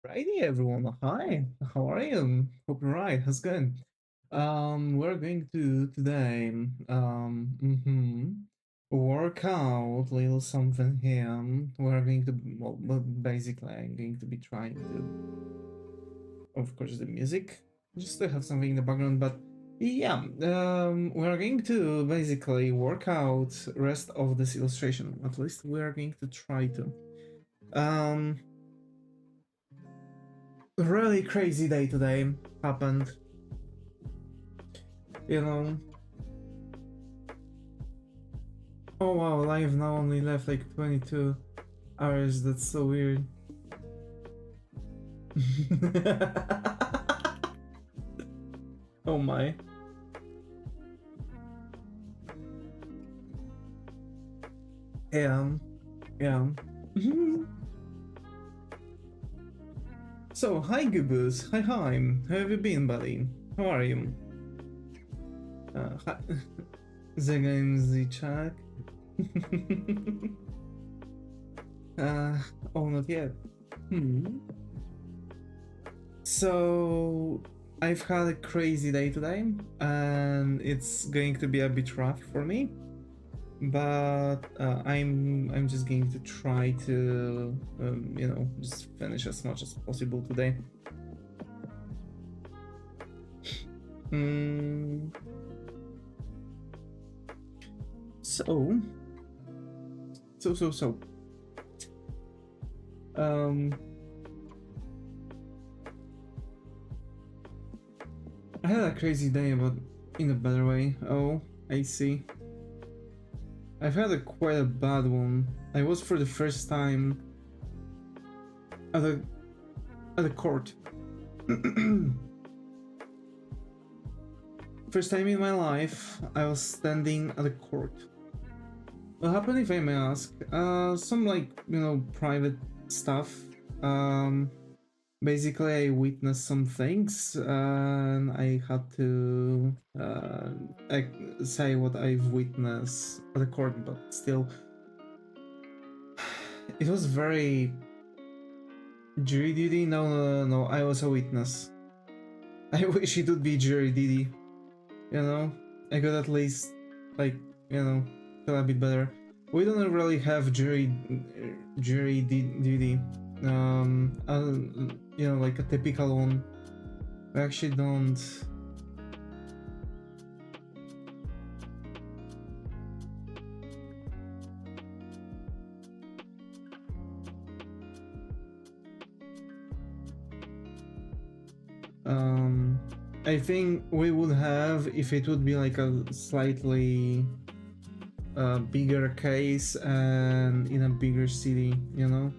Righty everyone, hi, how are you? Hope you're right, how's it going? We're going to today, work out little something here. We're going to, basically I'm going to be trying to, of course, the music, just to have something in the background, but yeah, we're going to basically work out rest of this illustration, at least we're going to try to. Really crazy day today happened, you know. Oh wow, I've now only left like 22 hours, that's so weird. Oh my. Yeah, yeah. So, hi Goobus, hi, how have you been, buddy? How are you? Hi. The game's the chat. Oh, not yet. So, I've had a crazy day today, and it's going to be a bit rough for me. But I'm just going to try to just finish as much as possible today. So I had a crazy day, but in a better way. Oh, I see. I've had quite a bad one. I was for the first time at a court. First time in my life, I was standing at a court. What happened, if I may ask? Some private stuff. Basically I witnessed some things and I had to say what I've witnessed at the court, but still it was very jury duty. No, I was a witness. I wish it would be jury duty, you know. I could at least feel a bit better. We don't really have jury duty, like a typical one. We actually don't. I think we would have if it would be like a slightly bigger case and in a bigger city, you know.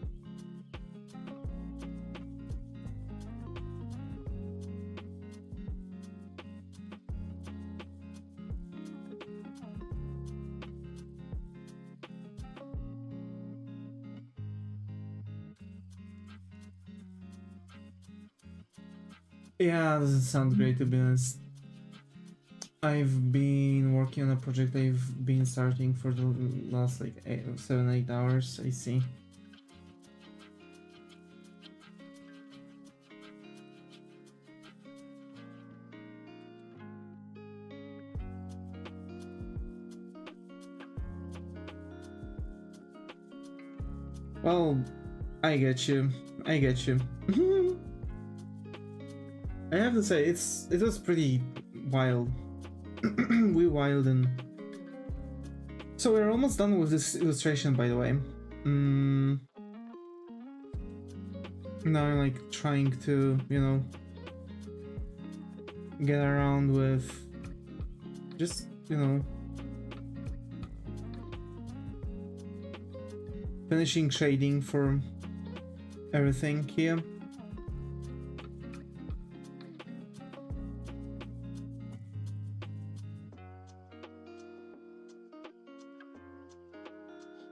Yeah, doesn't sound great, to be honest. I've been working on a project I've been starting for the last like 7-8 hours, I see. Well, I get you. I get you. I have to say, it was pretty wild. We wild and... So we're almost done with this illustration, by the way. Now I'm like trying to, get around with just, finishing shading for everything here.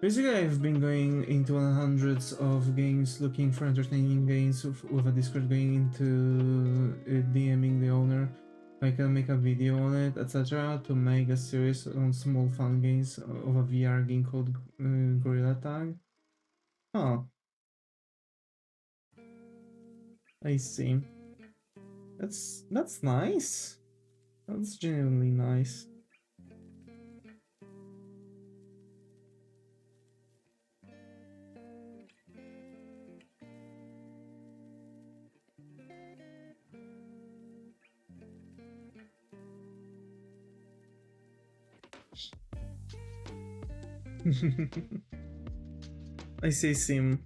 Basically, I've been going into hundreds of games, looking for entertaining games with a Discord, going into DMing the owner. I can make a video on it, etc. to make a series on small fun games of a VR game called Gorilla Tag. Huh. I see. That's nice. That's genuinely nice. I see, Sim.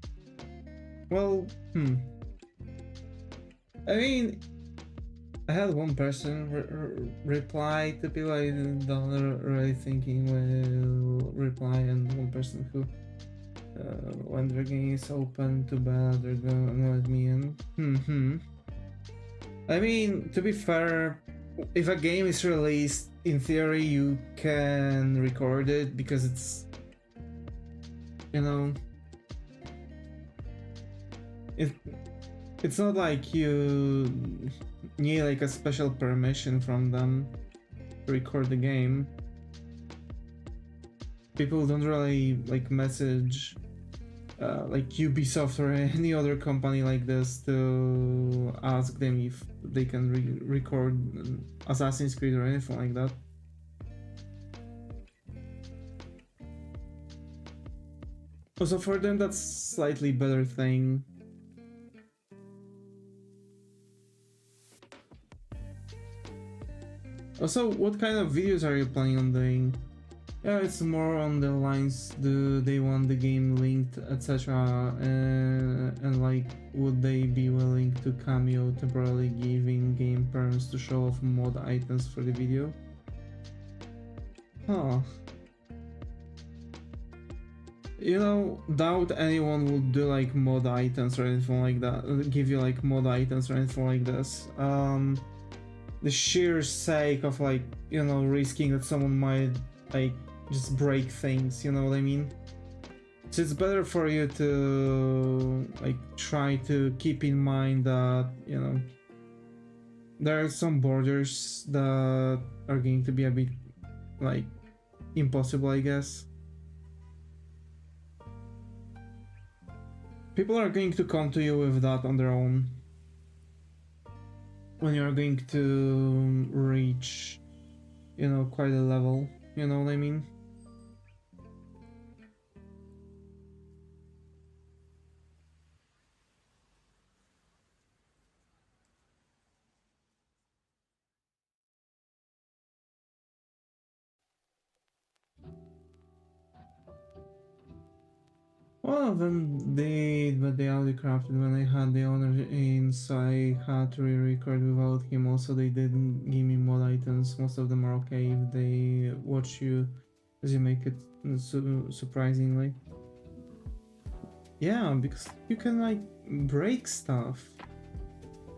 Well, I mean, I had one person reply to people I don't really thinking will reply, and one person who, when the game is open to bed, they're gonna let me in. I mean, to be fair, if a game is released, in theory, you can record it because it's, you know, it's not like you need like a special permission from them to record the game. People don't really like message like Ubisoft or any other company like this to ask them if they can record Assassin's Creed or anything like that. Also, for them, that's slightly better thing. Also, what kind of videos are you planning on doing? Yeah, it's more on the lines, do they want the game linked, etc. And like, would they be willing to cameo temporarily giving game perms to show off mod items for the video? Huh. You know, doubt anyone would do like mod items or anything like that, give you like mod items or anything like this. The sheer sake of like, you know, risking that someone might like just break things, you know what I mean? So it's better for you to like try to keep in mind that, you know, there are some borders that are going to be a bit like impossible, I guess. People are going to come to you with that on their own when you're going to reach, you know, quite a level, you know what I mean? One of them did, but they audio crafted when I had the owner in, so I had to re-record without him. Also, they didn't give me mod items. Most of them are okay if they watch you as you make it, surprisingly. Yeah, because you can like break stuff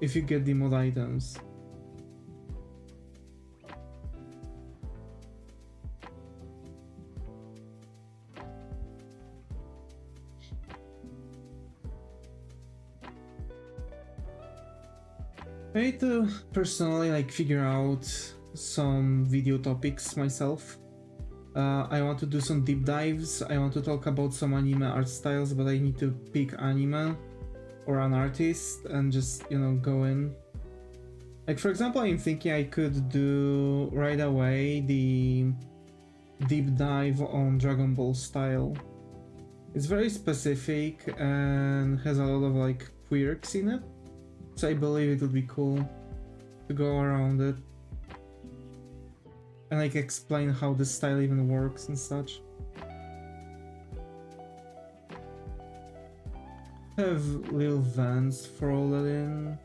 if you get the mod items. I need to personally like figure out some video topics myself. I want to do some deep dives. I want to talk about some anime art styles, but I need to pick anime or an artist and just, you know, go in. Like, for example, I'm thinking I could do right away the deep dive on Dragon Ball style. It's very specific and has a lot of like quirks in it. So I believe it would be cool to go around it and like explain how the style even works and such. Have little vents for all that in.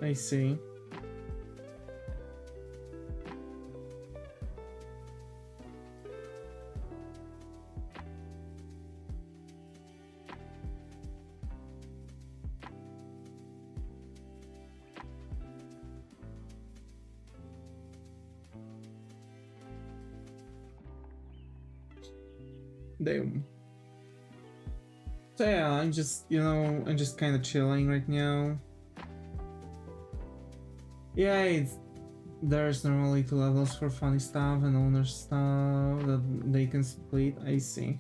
I see. Damn. So yeah, I'm just, you know, I'm just kind of chilling right now. Yeah, there's normally 2 levels for funny stuff and owner stuff that they can split. I see.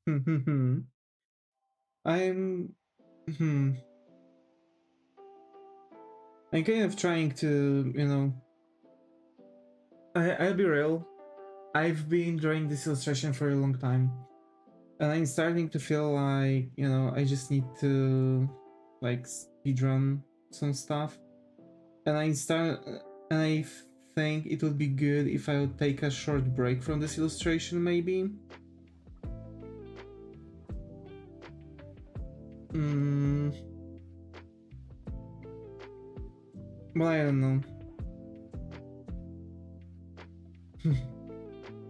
I'm hmm, I'm kind of trying to, you know, I'll be real. I've been drawing this illustration for a long time, and I'm starting to feel like, you know, I just need to like speedrun some stuff. And I think it would be good if I would take a short break from this illustration, maybe. But I don't know.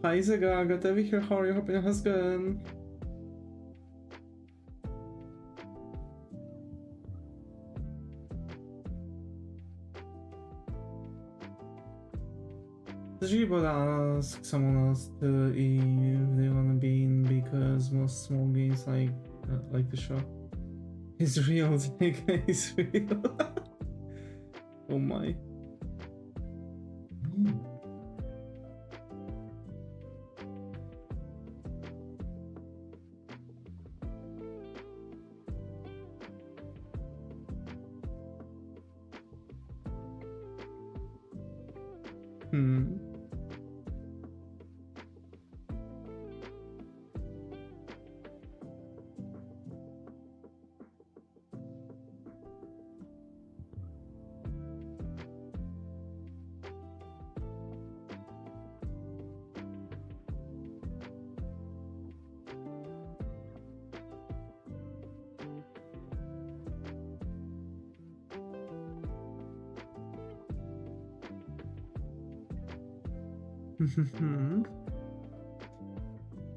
Hi Zaga, good to be here. How are you? Hope your has good. Usually would ask someone else to if they wanna be in, because most small games like the show. It's real, it's real. Oh my.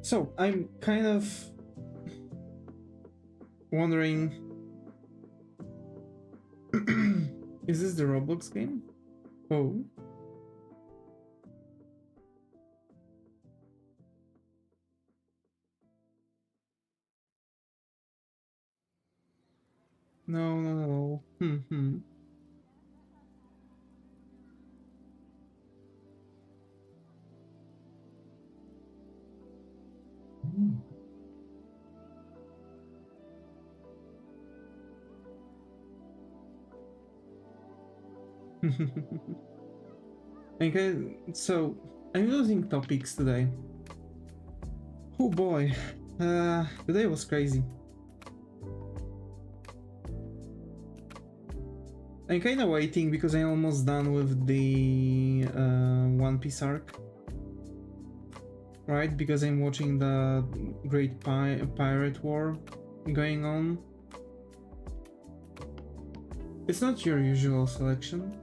So I'm kind of wondering, is this the Roblox game? Oh. No. Okay, so I'm losing topics today. Oh boy, today was crazy. I'm kind of waiting because I'm almost done with the One Piece arc. Right, because I'm watching the Great Pirate War going on. It's not your usual selection.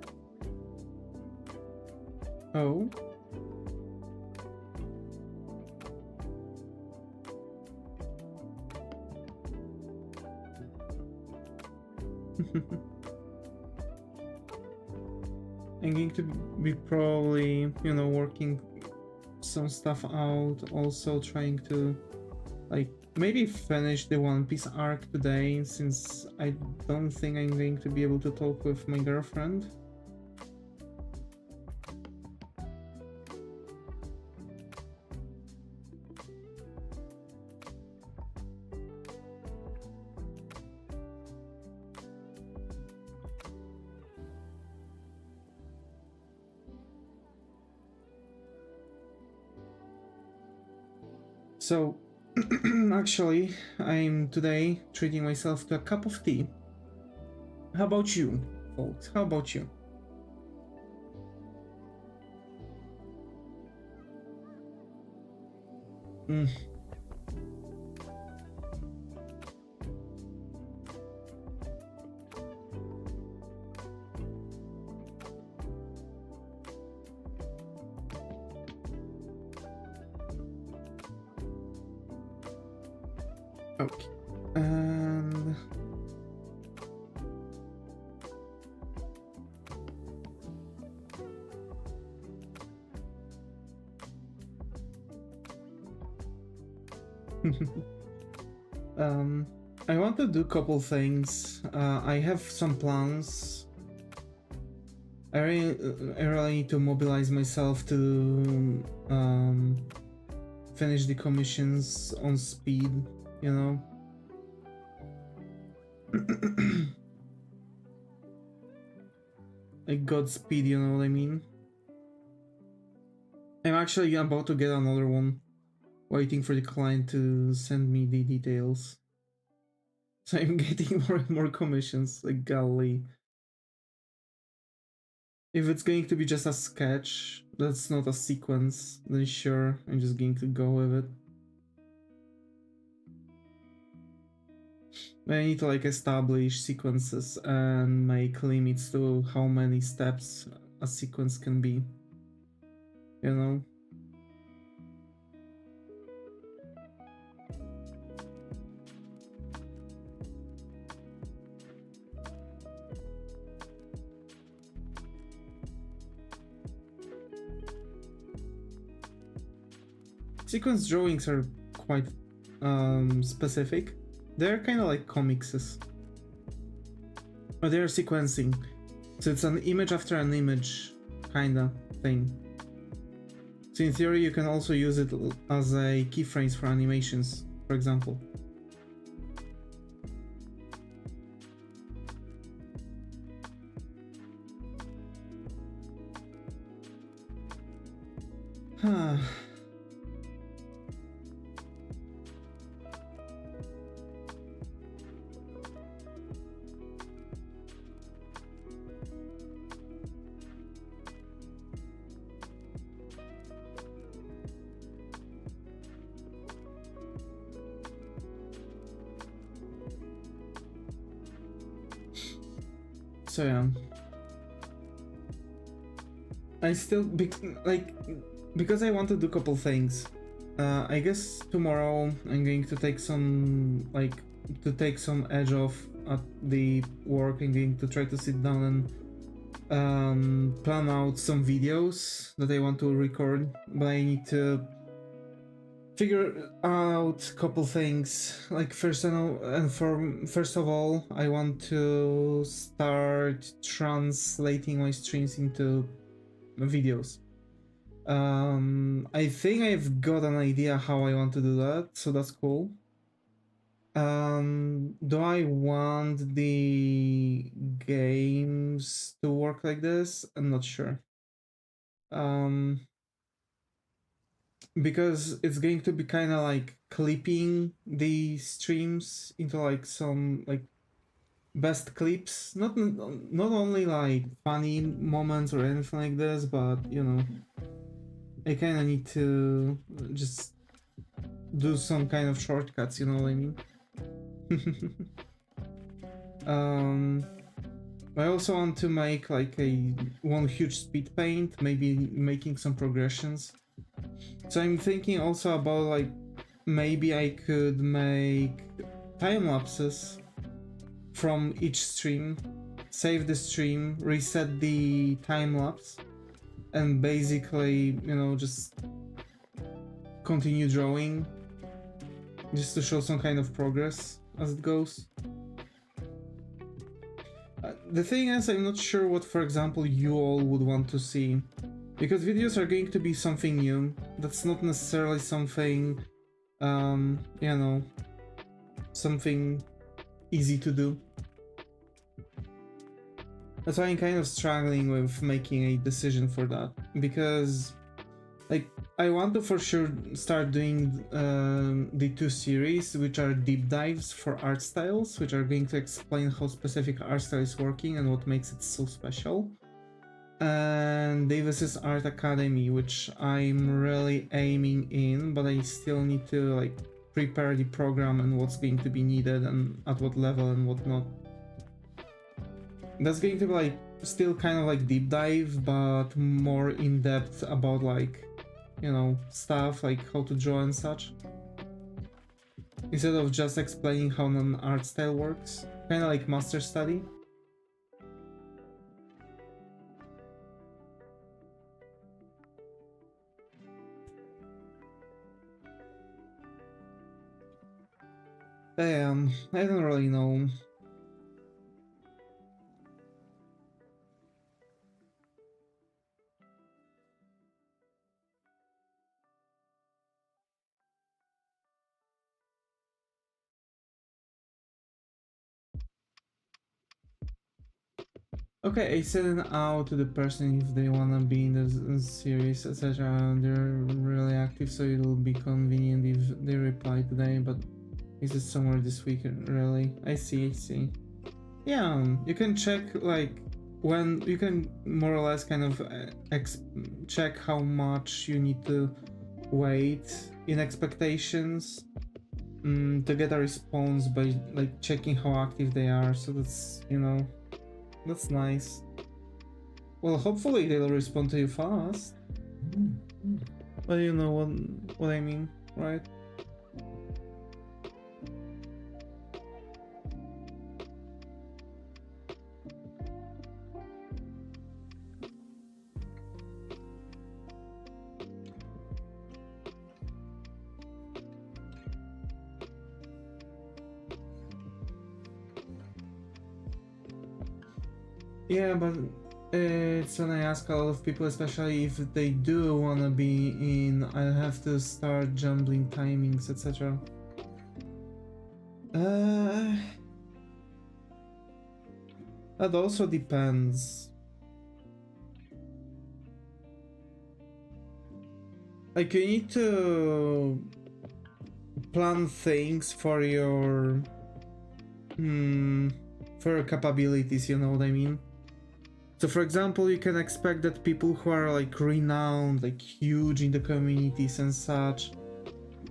Oh. I'm going to be probably, you know, working some stuff out, also trying to like maybe finish the One Piece arc today, since I don't think I'm going to be able to talk with my girlfriend. So, actually, I'm today treating myself to a cup of tea. How about you, folks? How about you? Okay, and I want to do a couple things. I have some plans. I really need to mobilize myself to finish the commissions on speed, you know. Like Godspeed, you know what I mean? I'm actually about to get another one, waiting for the client to send me the details. So I'm getting more and more commissions, like golly. If it's going to be just a sketch, that's not a sequence, then sure, I'm just going to go with it. I need to like establish sequences and make limits to how many steps a sequence can be, you know? Sequence drawings are quite specific. They're kind of like comics, but they're sequencing, so it's an image after an image kind of thing. So in theory, you can also use it as a keyframes for animations, for example. Huh. So yeah, I still because I want to do a couple things. I guess tomorrow I'm going to take some edge off at the work. I'm going to try to sit down and plan out some videos that I want to record, but I need to figure out a couple things. Like first of all, I want to start translating my streams into videos. I think I've got an idea how I want to do that, so that's cool. Do I want the games to work like this? I'm not sure. Because it's going to be kind of like clipping the streams into like some like best clips, not only like funny moments or anything like this, but you know, I kind of need to just do some kind of shortcuts, you know what I mean? I also want to make like one huge speed paint, maybe making some progressions. So I'm thinking also about like maybe I could make time lapses from each stream, save the stream, reset the time lapse, and basically, you know, just continue drawing just to show some kind of progress as it goes. The thing is, I'm not sure what, for example, you all would want to see, because videos are going to be something new. That's not necessarily something, you know, something easy to do. That's why I'm kind of struggling with making a decision for that, because like I want to for sure start doing the 2 series, which are deep dives for art styles, which are going to explain how specific art style is working and what makes it so special. And Devis's Art Academy, which I'm really aiming in, but I still need to like prepare the program and what's going to be needed and at what level and whatnot. That's going to be like still kind of like deep dive, but more in depth about like, you know, stuff like how to draw and such, instead of just explaining how an art style works, kind of like master study. Damn, I don't really know. Okay, I sent it out to the person if they wanna be in the series, etc. They're really active, so it'll be convenient if they reply today, but is it somewhere this week, really? I see, I see. Yeah, you can check, like, when you can more or less kind of check how much you need to wait in expectations to get a response by, like, checking how active they are, so that's, you know, that's nice. Well, hopefully they'll respond to you fast. But you know what I mean, right? Yeah, but it's when I ask a lot of people, especially if they do wanna be in, I have to start jumbling timings, etc. That also depends. Like, you need to plan things for your capabilities, you know what I mean? So for example, you can expect that people who are like renowned, like huge in the communities and such,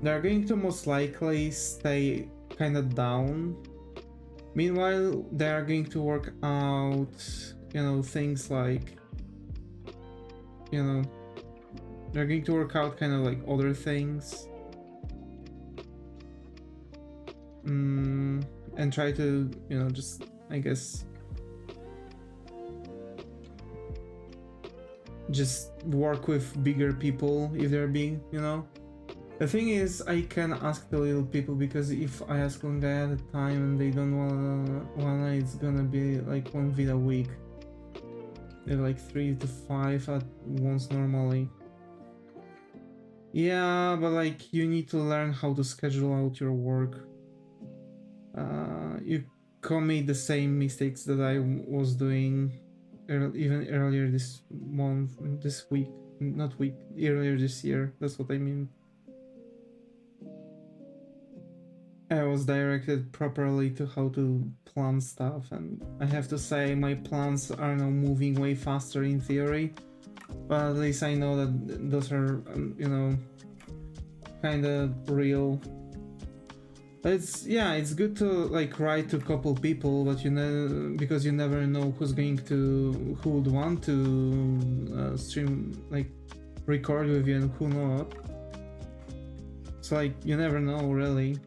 they're going to most likely stay kind of down. Meanwhile, they are going to work out, you know, things like, you know, they're going to work out kind of like other things. And try to, you know, just, I guess, just work with bigger people if they're big, you know? The thing is, I can ask the little people, because if I ask one guy at a time and they don't wanna, it's gonna be like one vid a week. They're like 3 to 5 at once normally. Yeah, but like, you need to learn how to schedule out your work. You commit the same mistakes that I was doing even earlier this month, this week, not week, earlier this year. That's what I mean. I was directed properly to how to plan stuff, and I have to say my plans are now moving way faster in theory, but at least I know that those are, you know, kind of real. It's, yeah, it's good to like write to a couple people, but you know, because you never know who would want to stream, like record with you, and who not. So like, you never know really.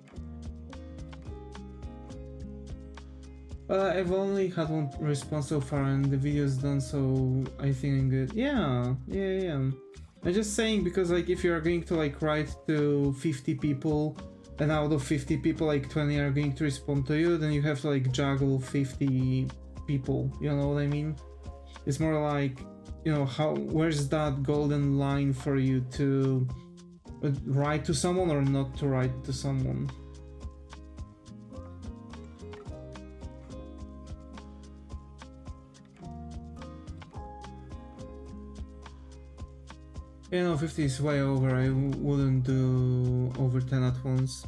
I've only had one response so far, and the video's done, so I think I'm good. Yeah. I'm just saying, because like, if you are going to like write to 50 people, and out of 50 people, like 20 are going to respond to you, then you have to like juggle 50 people, you know what I mean? It's more like, you know, where's that golden line for you to write to someone or not to write to someone? You know, 50 is way over. I wouldn't do over 10 at once.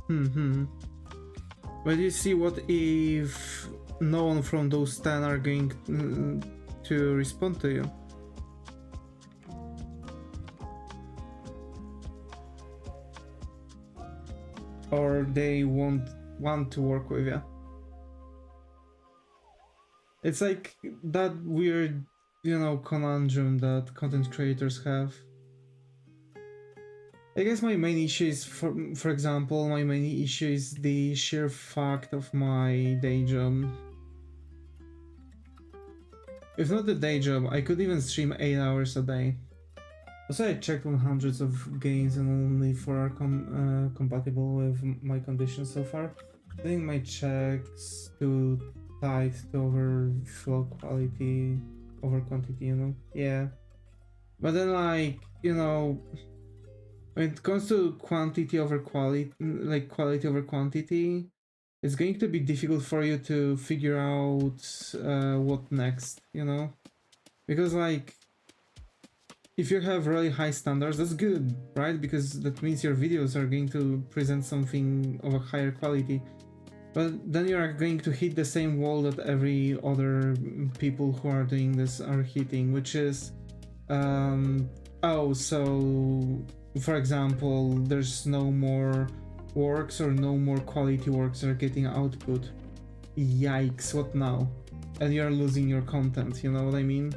But you see, what if no one from those 10 are going to respond to you? Or they won't want to work with you? It's like that weird, you know, conundrum that content creators have. I guess my main issue is, for example, my main issue is the sheer fact of my day job. If not the day job, I could even stream 8 hours a day. Also, I checked on hundreds of games and only 4 are compatible with my conditions so far. I think my checks too tight to overflow quality over quantity, you know? Yeah. But then, like, you know, when it comes to quantity over quality, like quality over quantity, it's going to be difficult for you to figure out what next, you know? Because like, if you have really high standards, that's good, right? Because that means your videos are going to present something of a higher quality. But then you are going to hit the same wall that every other people who are doing this are hitting, which is, oh, so for example, there's no more works or no more quality works are getting output. Yikes, what now? And you're losing your content, you know what I mean?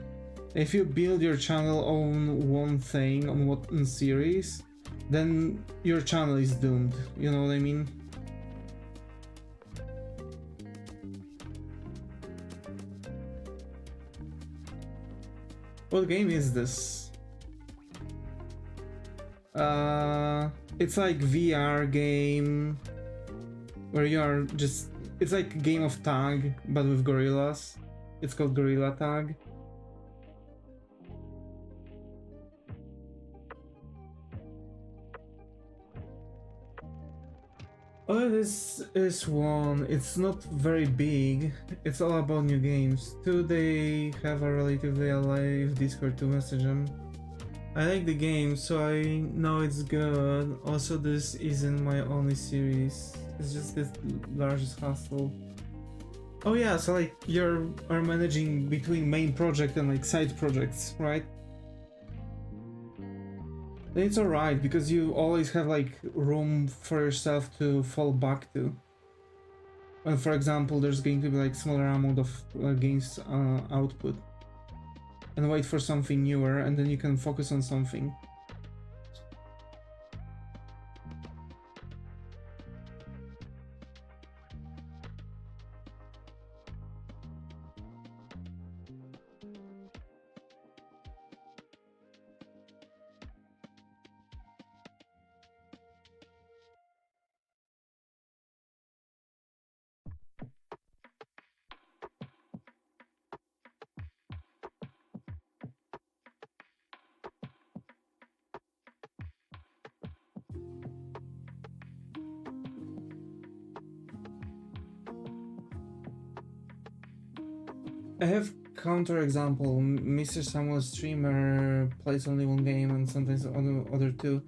If you build your channel on one thing, on one series, then your channel is doomed, you know what I mean? What game is this? It's like VR game where you are just, it's like a game of tag but with gorillas. It's called Gorilla Tag. Oh, this is one. It's not very big. It's all about new games. Do they have a relatively alive Discord to message them? I like the game, so I know it's good. Also, this isn't my only series. It's just this largest hassle. Oh yeah, so like you are managing between main project and like side projects, right? Then it's alright, because you always have like room for yourself to fall back to. And for example, there's going to be like smaller amount of games output. And wait for something newer, and then you can focus on something. I have counterexample. Mr. Samuel streamer plays only one game and sometimes other two,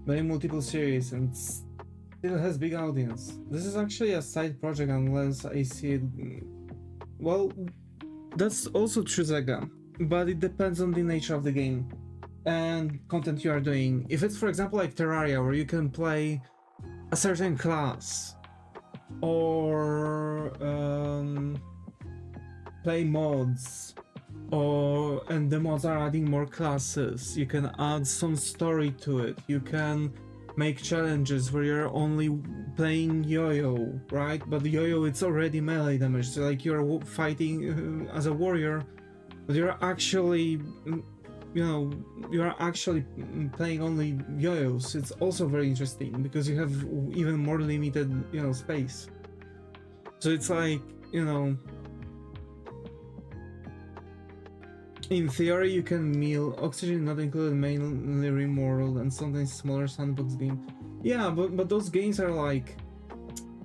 but in multiple series and still has big audience. This is actually a side project unless I see it. Well, that's also true, Zega, but it depends on the nature of the game and content you are doing. If it's, for example, like Terraria, where you can play a certain class or play mods, and the mods are adding more classes, you can add some story to it, you can make challenges where you're only playing yo-yo, right? But yo-yo, it's already melee damage, so like you're fighting as a warrior, but you're actually, you know, you're actually playing only yo-yos. It's also very interesting because you have even more limited, you know, space. So it's like, you know, in theory you can mill Oxygen not included, mainly Rimworld and sometimes smaller sandbox game. Yeah, but those games are like,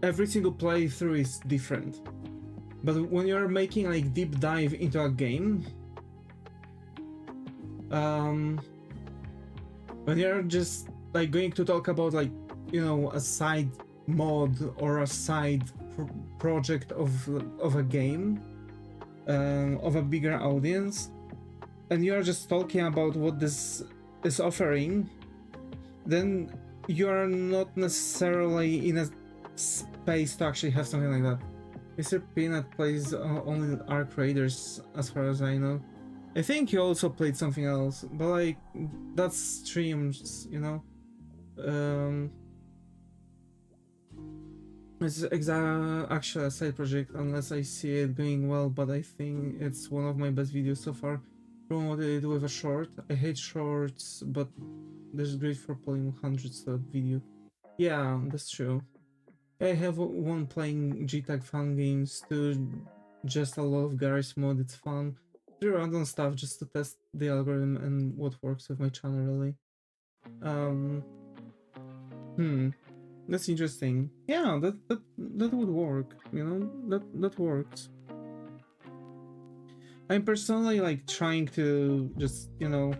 every single playthrough is different. But when you're making like deep dive into a game, when you're just like going to talk about like, you know, a side mod or a side project of a game, of a bigger audience, and you are just talking about what this is offering, then you are not necessarily in a space to actually have something like that. Mr. Peanut plays only Arc Raiders, as far as I know. I think he also played something else, but like, that's streams, you know? It's actually a side project unless I see it going well, but I think it's one of my best videos so far. Promoted it with a short. I hate shorts, but there's great for pulling hundreds to that video. Yeah, that's true. I have one playing G-Tag fan games too, just a lot of garage mode, it's fun. Do random stuff just to test the algorithm and what works with my channel really. That's interesting. Yeah, that would work. You know, that works. I'm personally like trying to just, you know,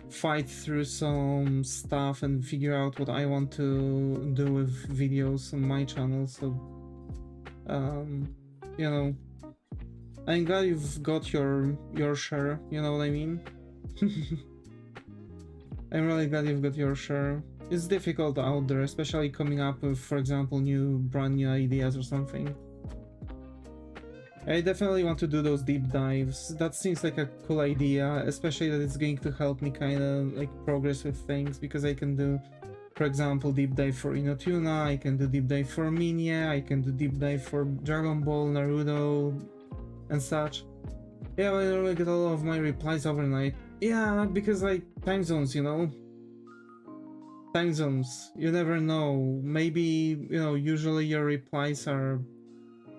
fight through some stuff and figure out what I want to do with videos on my channel. So, you know, I'm glad you've got your share. You know what I mean? I'm really glad you've got your share. It's difficult out there, especially coming up with, for example, brand new ideas or something. I definitely want to do those deep dives. That seems like a cool idea, especially that it's going to help me kind of like progress with things, because I can do, for example, deep dive for Inotuna, I can do deep dive for Minya, I can do deep dive for Dragon Ball, Naruto, and such. Yeah, I normally get a lot of my replies overnight. Yeah, because like time zones, you know? Time zones, you never know. Maybe, you know, usually your replies are,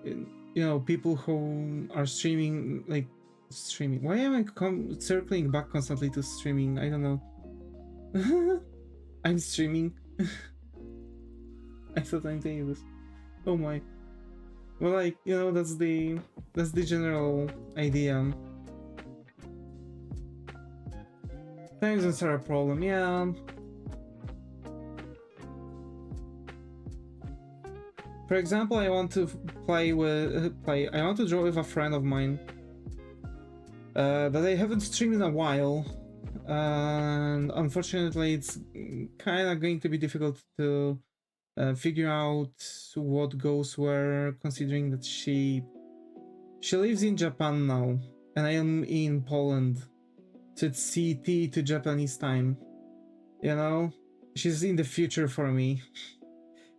you know, people who are streaming, like streaming. Why am I circling back constantly to streaming? I don't know. I'm streaming. I thought I'm saying this. Oh my. Well, like, you know, that's the general idea. Time zones are a problem, yeah. For example, I want to I want to draw with a friend of mine that I haven't streamed in a while, and unfortunately it's kind of going to be difficult to figure out what goes where, considering that she lives in Japan now and I am in Poland, so it's CT to Japanese time, you know? She's in the future for me.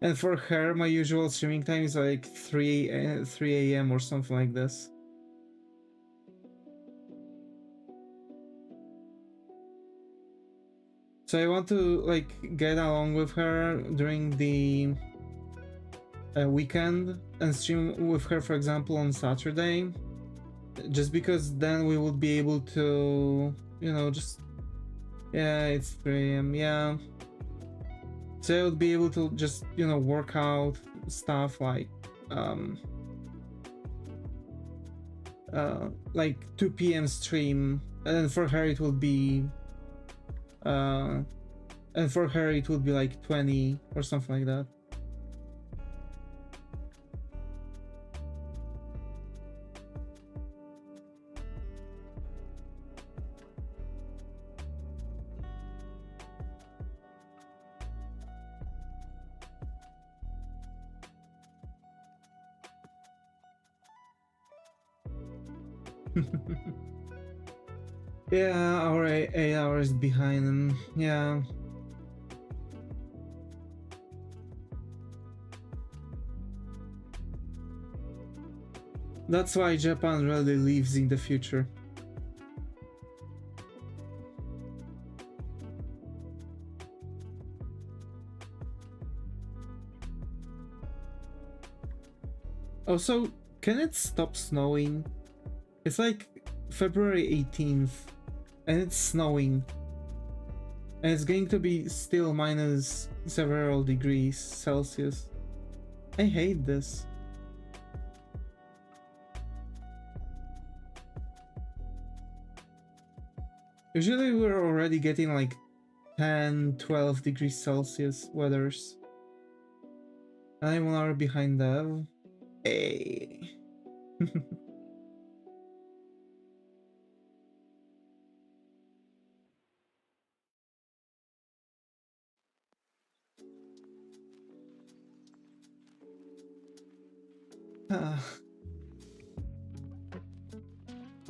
And for her, my usual streaming time is like 3 a.m. or something like this. So I want to like get along with her during the weekend and stream with her, for example, on Saturday. Just because then we would be able to, you know, just... Yeah, it's 3 a.m. Yeah. So I would be able to just, you know, work out stuff like 2 p.m. stream, and then for her it would be like 20 or something like that. Yeah, or 8 hours behind them. Yeah. That's why Japan really lives in the future. Also, can it stop snowing? It's like February 18th and it's snowing. And it's going to be still minus several degrees Celsius. I hate this. Usually we're already getting like 10-12 degrees Celsius weathers. I'm 1 hour behind Dev. Hey.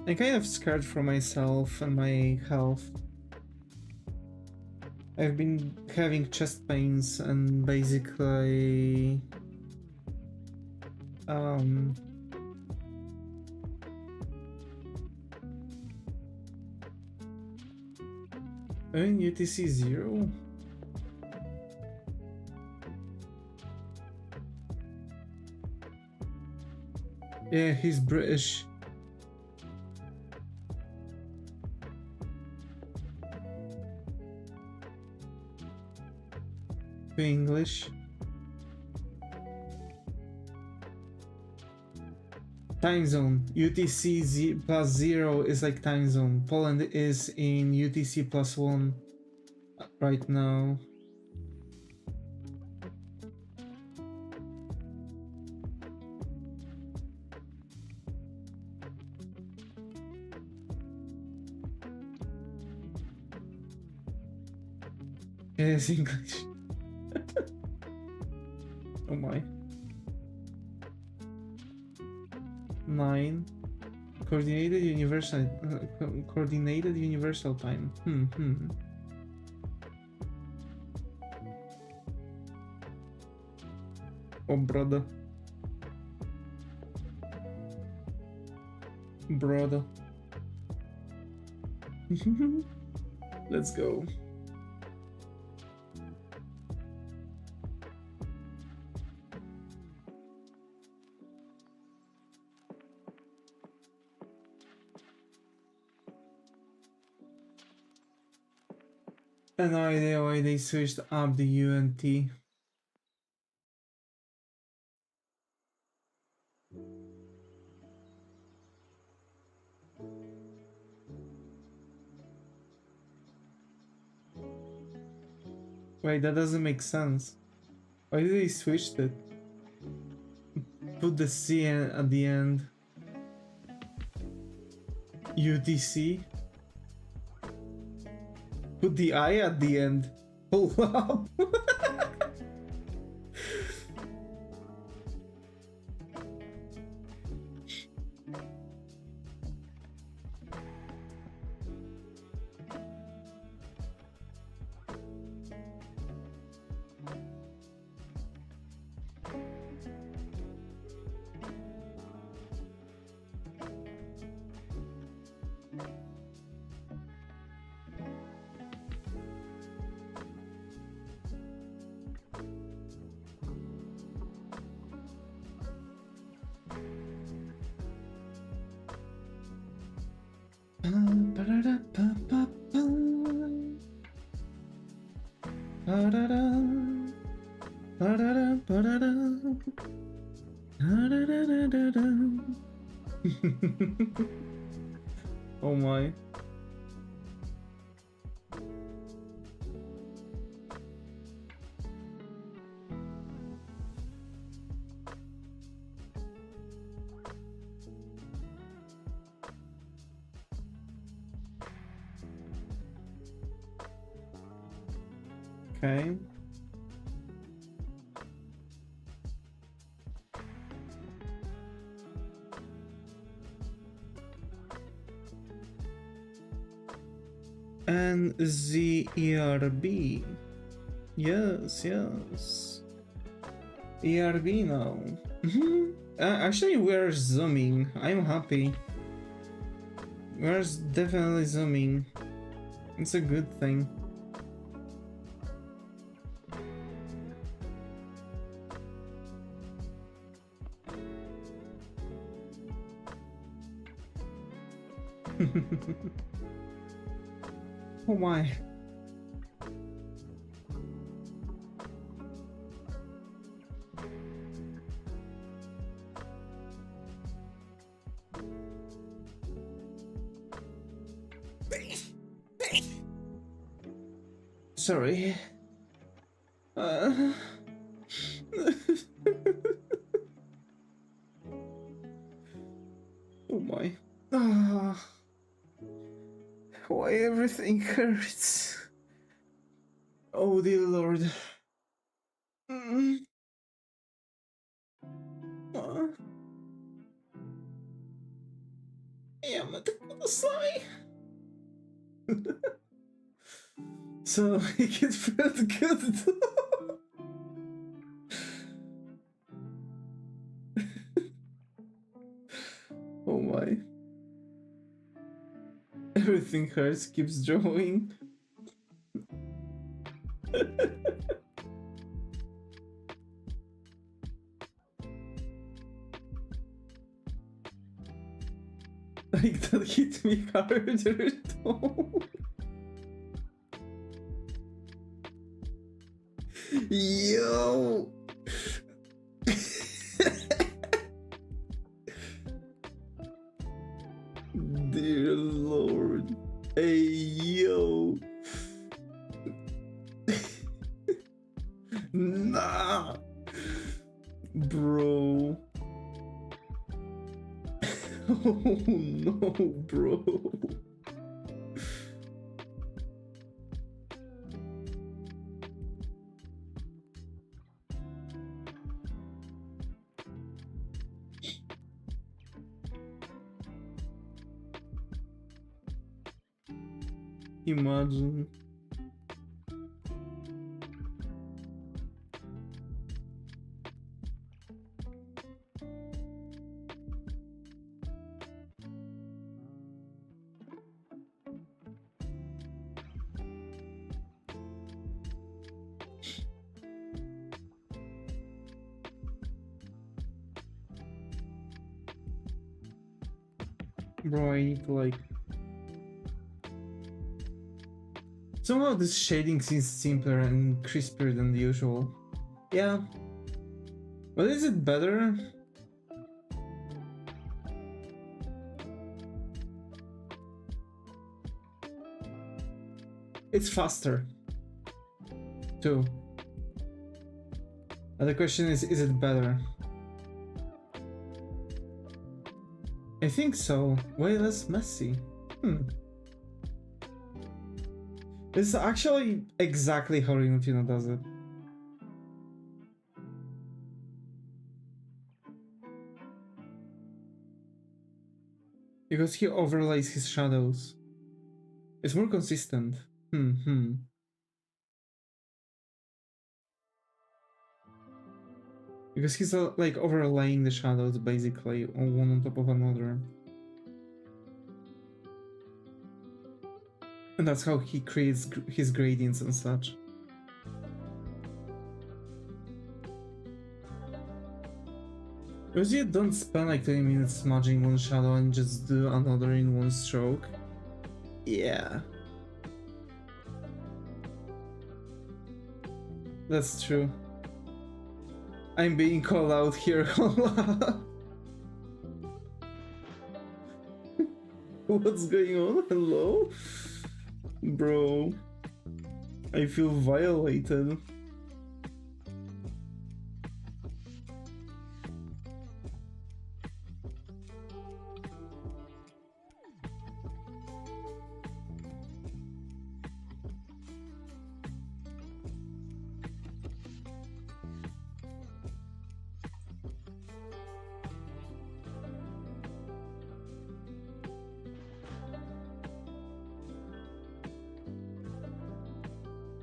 I'm kind of scared for myself and my health. I've been having chest pains and basically in UTC 0? Yeah, he's British. to English. Time zone. UTC plus 0 is like time zone. Poland is in UTC plus 1 right now. It is English. Oh my. 9. Coordinated universal time. Oh brother. Brother. Let's go. I have no idea why they switched up the UNT. Wait, that doesn't make sense. Why did they switch it? Put the C at the end. UTC. Put the I at the end. Hold up. Oh my. Okay. And the ERB. Yes, yes. ERB now. Actually, we're zooming. I'm happy. We're definitely zooming. It's a good thing. Oh my. Sorry. Oh my. Why everything hurts? Oh dear Lord. I am at the side. So it felt good. Oh my. Everything hurts, keeps drawing. Like that hit me harder though. Yo! Dear Lord. Hey, yo! Nah! Bro. Oh no, bro. Imagine. Bro, I need to like... Somehow this shading seems simpler and crisper than usual. Yeah. But is it better? It's faster. Too. And the question is it better? I think so. Way less messy. It's actually exactly how Rinutino does it. Because he overlays his shadows. It's more consistent. Because he's like overlaying the shadows basically on one on top of another. And that's how he creates his gradients and such. Because you don't spend like 20 minutes smudging one shadow and just do another in one stroke. Yeah. That's true. I'm being called out here. What's going on? Hello? Bro. I feel violated.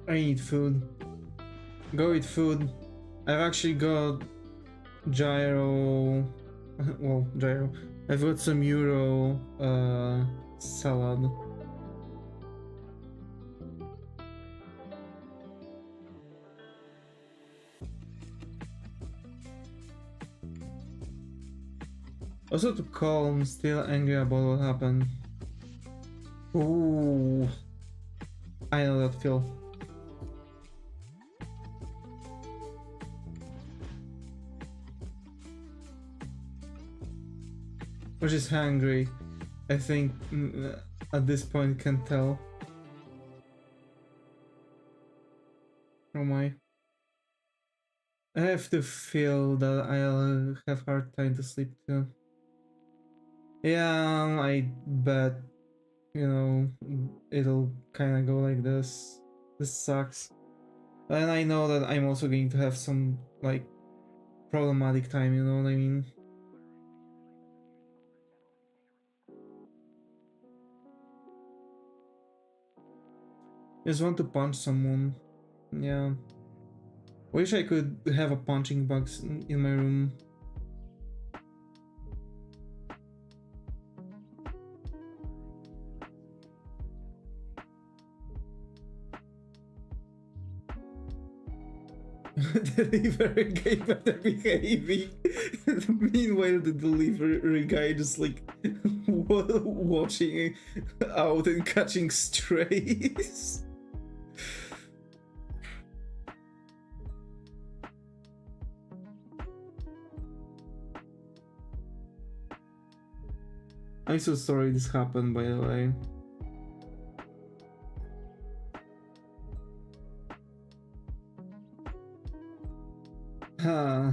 I need food. Go eat food. I've actually got gyro. Well, gyro. I've got some euro salad. Also to calm, still angry about what happened. Ooh. I know that feel. Which is hungry, I think at this point can tell. Oh my. I have to feel that I'll have hard time to sleep too. Yeah, I bet, you know, it'll kinda go like this. This sucks. And I know that I'm also going to have some, like, problematic time, you know what I mean? Just want to punch someone. Yeah. Wish I could have a punching box in my room. Delivery guy better behaving. Meanwhile, the delivery guy just like watching out and catching strays. I'm so sorry this happened, by the way. Huh.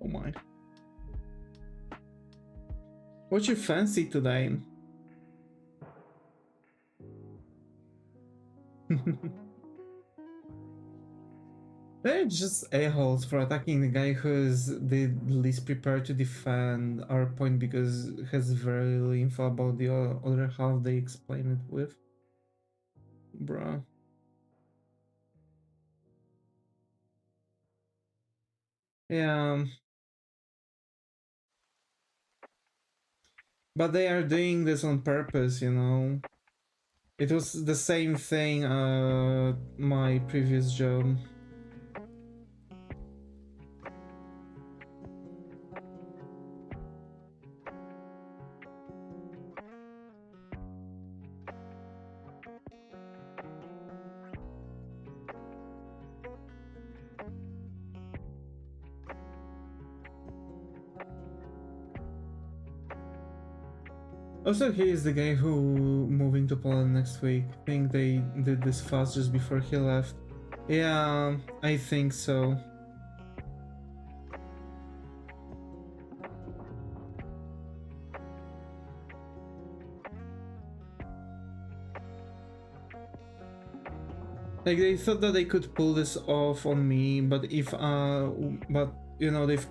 Oh my. What you fancy today? They're just a-holes for attacking the guy who's the least prepared to defend our point because has very little info about the other half they explain it with. Bruh. Yeah. But they are doing this on purpose, you know. It was the same thing my previous job. Also, he is the guy who moving to Poland next week. I think they did this fast just before he left. Yeah, I think so. Like they thought that they could pull this off on me, but but you know they've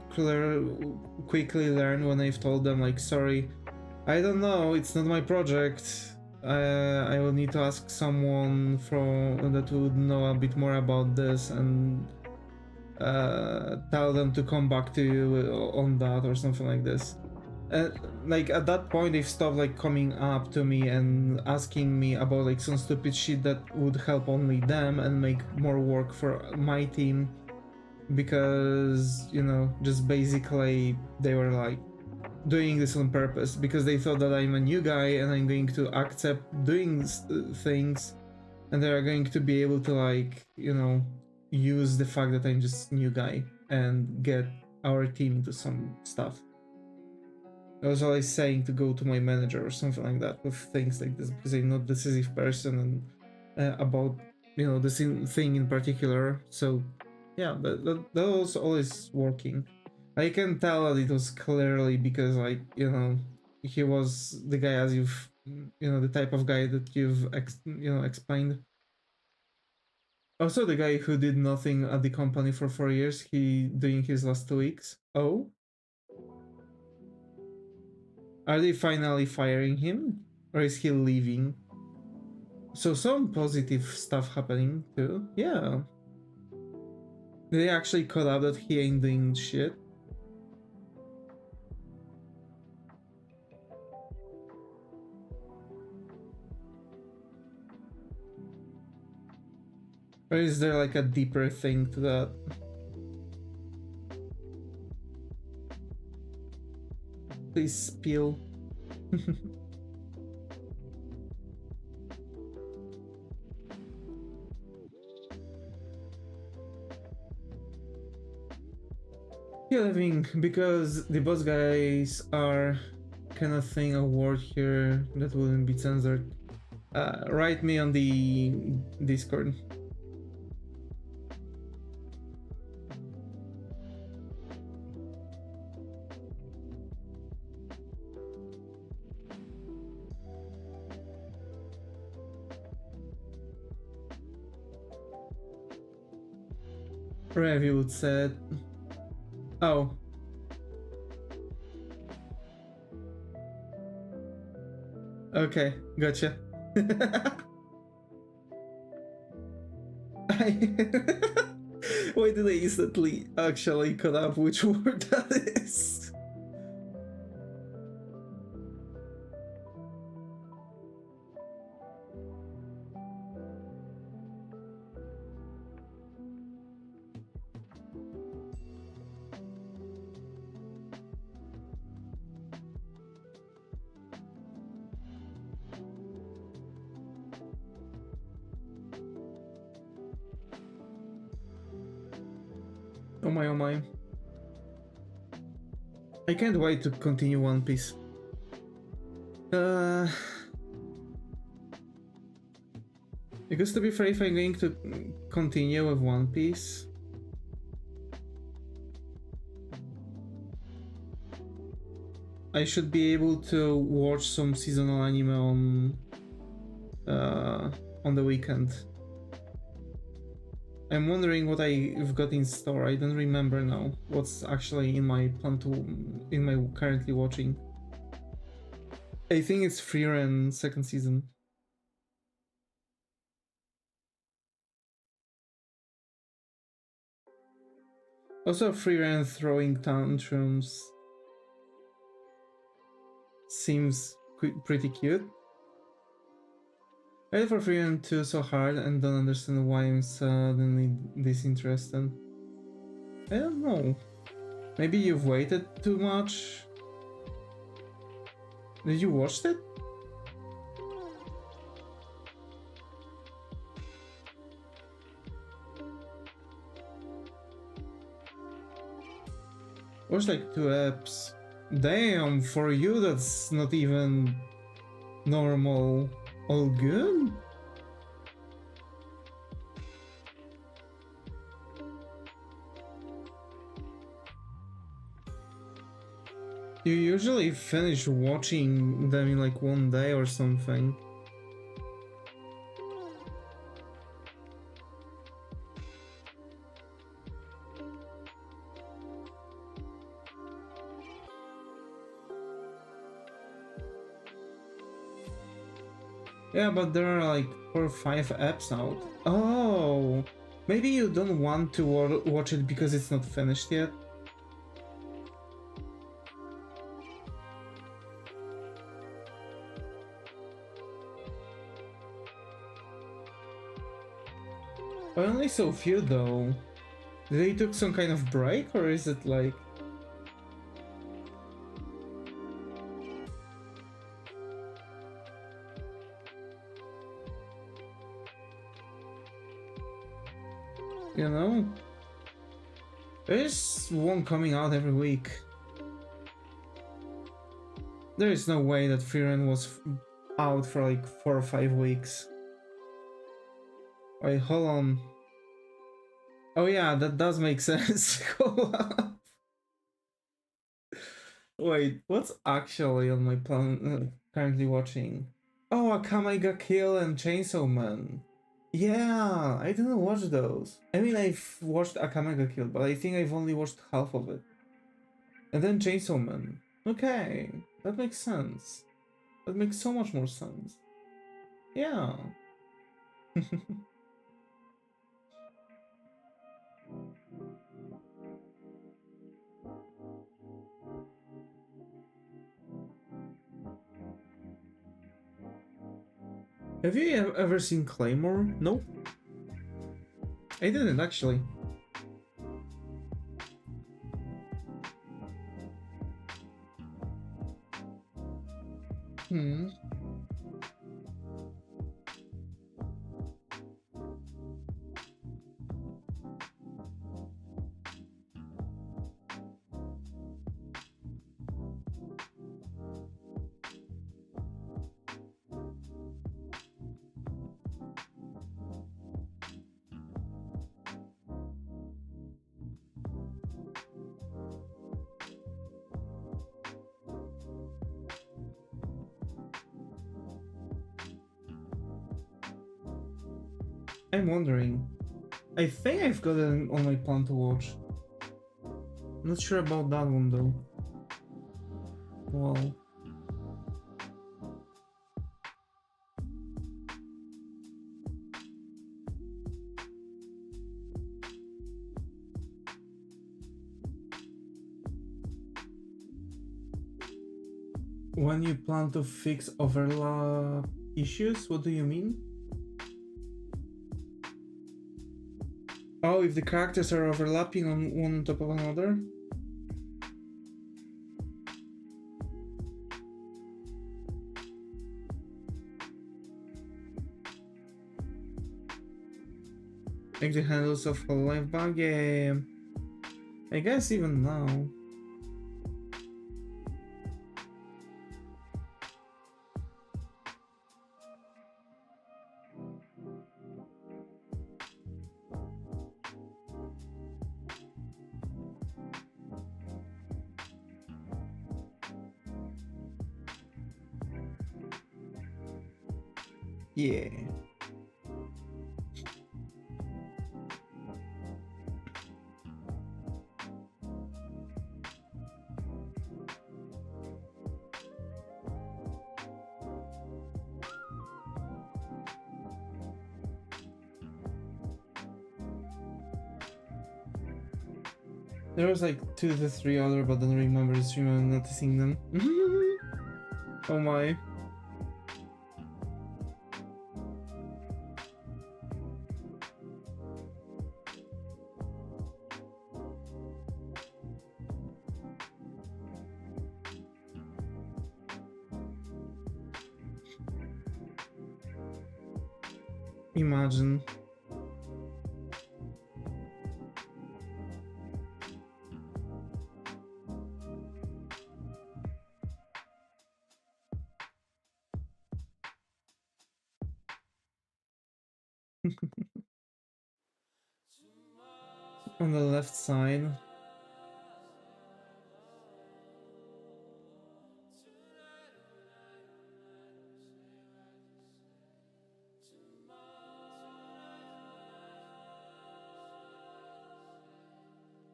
quickly learned when I've told them like, sorry, I don't know, it's not my project. I will need to ask someone from that would know a bit more about this and tell them to come back to you on that or something like this. Like at that point they've stopped like coming up to me and asking me about like some stupid shit that would help only them and make more work for my team, because you know just basically they were like doing this on purpose because they thought that I'm a new guy and I'm going to accept doing things and they're going to be able to like, you know, use the fact that I'm just new guy and get our team into some stuff. I was always saying to go to my manager or something like that with things like this because I'm not a decisive person and about, you know, this thing in particular. So yeah, that was always working. I can tell that it was clearly because like, you know, he was the guy as you've, you know, the type of guy that you've explained. Also the guy who did nothing at the company for 4 years, he doing his last 2 weeks. Oh? Are they finally firing him? Or is he leaving? So some positive stuff happening too. Yeah. They actually caught up that he ain't doing shit. Or is there like a deeper thing to that? Please spill. Yeah, I think because the boss guys are kind of thing a word here that wouldn't be censored. Write me on the Discord. Reviewed said. Oh. Okay, gotcha. Why did I instantly actually cut up which word that is? Oh my, oh my. I can't wait to continue One Piece. Because to be fair, if I'm going to continue with One Piece, I should be able to watch some seasonal anime on the weekend. I'm wondering what I've got in store. I don't remember now what's actually in my plan to in my currently watching. I think it's VRoid second season. Also, VRoid throwing tantrums seems pretty cute. I waited for VRoid 2 so hard and don't understand why I'm suddenly disinterested. I don't know. Maybe you've waited too much? Did you watch it? Watched like 2 eps. Damn, for you that's not even normal. All good? You usually finish watching them in like one day or something. Yeah, but there are like 4 or 5 apps out. Oh, maybe you don't want to watch it because it's not finished yet. I only saw a few though. Did they took some kind of break or is it like... You know? There's one coming out every week. There is no way that VRoid was out for like 4 or 5 weeks. Wait, hold on. Oh yeah, that does make sense. Hold on. Wait, what's actually on my plan currently watching? Oh, Akame ga Kill and Chainsaw Man. Yeah, I didn't watch those. I mean, I've watched Akame ga Kill, but I think I've only watched half of it. And then Chainsaw Man. Okay, that makes sense. That makes so much more sense. Yeah. Have you ever seen Claymore? Nope. I didn't actually. Hmm. I'm wondering. I think I've got it on my plan to watch. Not sure about that one though. Well. When you plan to fix overlap issues, what do you mean? Oh, if the characters are overlapping on one on top of another? Like the handles of Hololive bug? Yeah, I guess even now. Yeah. There was like 2 to 3 other, but I don't remember the stream and noticing them. Oh my. Imagine. On the left side.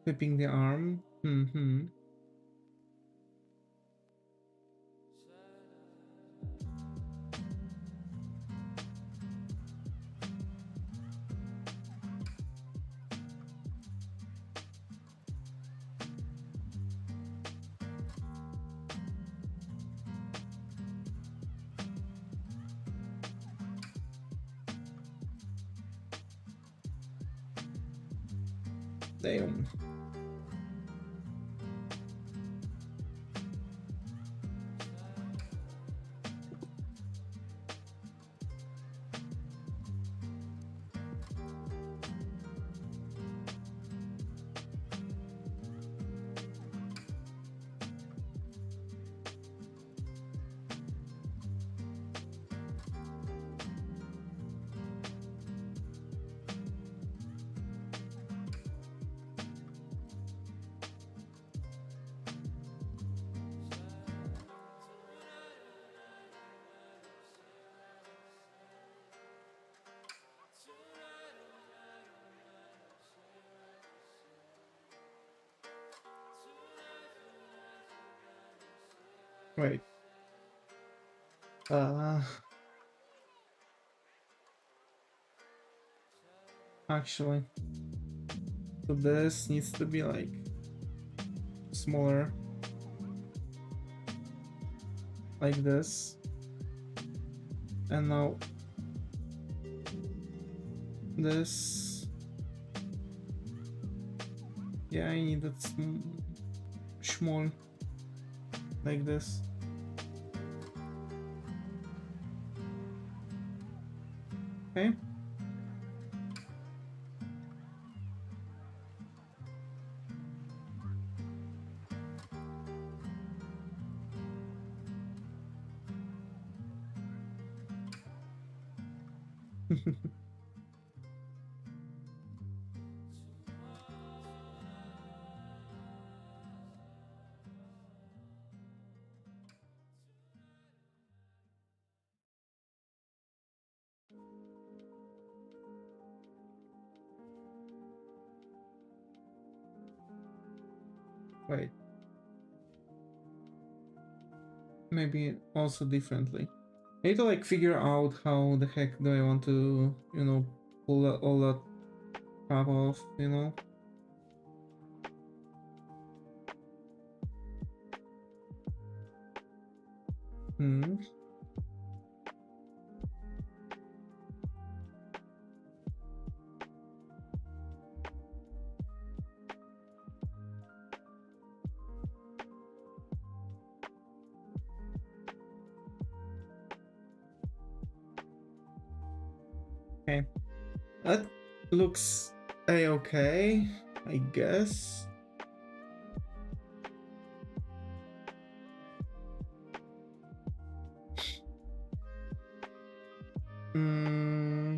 Flipping the arm. Damn. Wait. Actually. So this needs to be like smaller. Like this. And now this. Yeah, I need that small. Like this. Okay. Wait. Maybe also differently. I need to like figure out how the heck do I want to, you know, pull all that crap off, you know? Hmm. Okay. That looks a-okay, I guess. Hmm.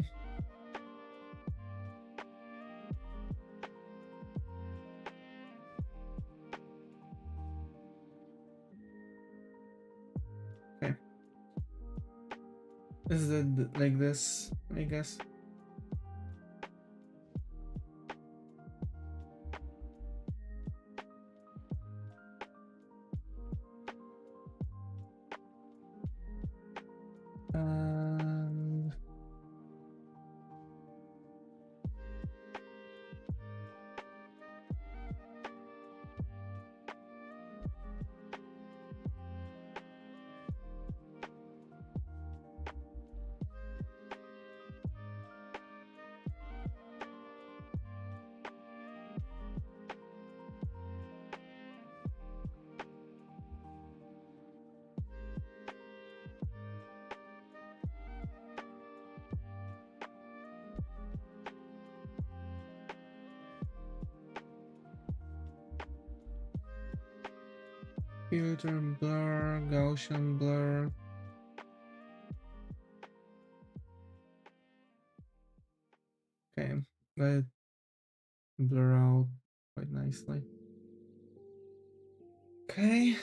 Okay. Is it like this, I guess? And filter, blur, Gaussian blur. Okay, let it blur out quite nicely. Okay,